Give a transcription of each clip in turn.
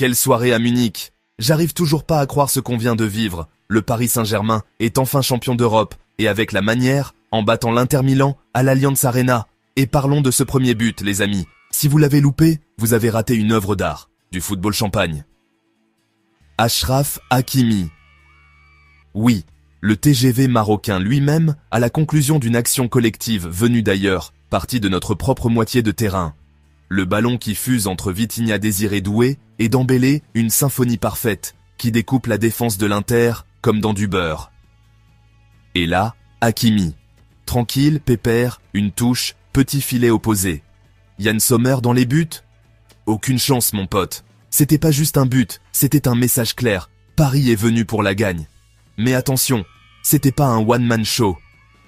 Quelle soirée à Munich! J'arrive toujours pas à croire ce qu'on vient de vivre. Le Paris Saint-Germain est enfin champion d'Europe, et avec la manière, en battant l'Inter Milan à l'Allianz Arena. Et parlons de ce premier but, les amis. Si vous l'avez loupé, vous avez raté une œuvre d'art, du football champagne. Achraf Hakimi. Oui, le TGV marocain lui-même, à la conclusion d'une action collective venue d'ailleurs, partie de notre propre moitié de terrain. Le ballon qui fuse entre Vitinha Désiré Doué et Dembélé, une symphonie parfaite, qui découpe la défense de l'Inter comme dans du beurre. Et là, Hakimi. Tranquille, pépère, une touche, petit filet opposé. Yann Sommer dans les buts? Aucune chance, mon pote. C'était pas juste un but, c'était un message clair. Paris est venu pour la gagne. Mais attention, c'était pas un one-man show.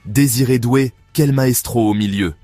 Désiré Doué, quel maestro au milieu.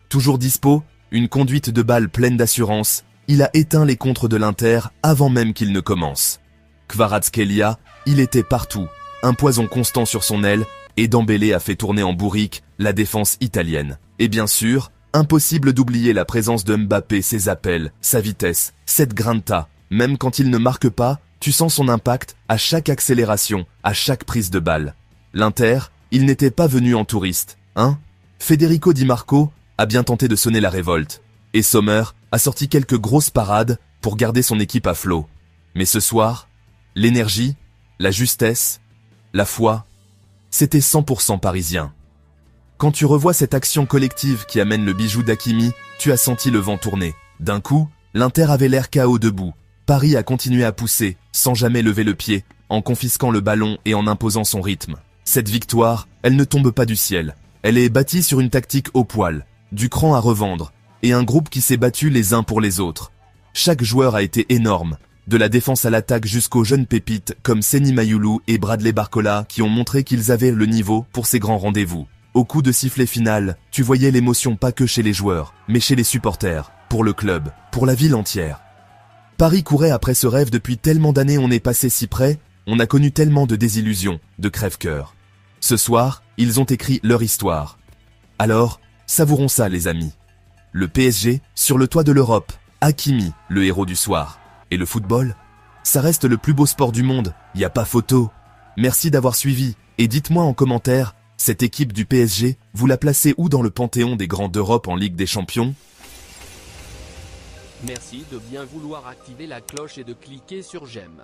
Toujours dispo, une conduite de balle pleine d'assurance, il a éteint les contres de l'Inter avant même qu'il ne commence. Kvaratskhelia, il était partout, un poison constant sur son aile, et Dembélé a fait tourner en bourrique la défense italienne. Et bien sûr, impossible d'oublier la présence de Mbappé, ses appels, sa vitesse, cette grinta. Même quand il ne marque pas, tu sens son impact à chaque accélération, à chaque prise de balle. L'Inter, il n'était pas venu en touriste, hein? Federico Di Marco a bien tenté de sonner la révolte. Et Sommer a sorti quelques grosses parades pour garder son équipe à flot. Mais ce soir, l'énergie, la justesse, la foi, c'était 100% parisien. Quand tu revois cette action collective qui amène le bijou d'Hakimi, tu as senti le vent tourner. D'un coup, l'Inter avait l'air KO debout. Paris a continué à pousser, sans jamais lever le pied, en confisquant le ballon et en imposant son rythme. Cette victoire, elle ne tombe pas du ciel. Elle est bâtie sur une tactique au poil, du cran à revendre, et un groupe qui s'est battu les uns pour les autres. Chaque joueur a été énorme, de la défense à l'attaque jusqu'aux jeunes pépites comme Seny Mayoulou et Bradley Barcola qui ont montré qu'ils avaient le niveau pour ces grands rendez-vous. Au coup de sifflet final, tu voyais l'émotion pas que chez les joueurs, mais chez les supporters, pour le club, pour la ville entière. Paris courait après ce rêve depuis tellement d'années, on est passé si près, on a connu tellement de désillusions, de crève-cœur. Ce soir, ils ont écrit leur histoire. Alors, savourons ça les amis. Le PSG, sur le toit de l'Europe, Hakimi, le héros du soir. Et le football? Ça reste le plus beau sport du monde, y a pas photo. Merci d'avoir suivi, et dites-moi en commentaire, cette équipe du PSG, vous la placez où dans le panthéon des grands d'Europe en Ligue des Champions? Merci de bien vouloir activer la cloche et de cliquer sur j'aime.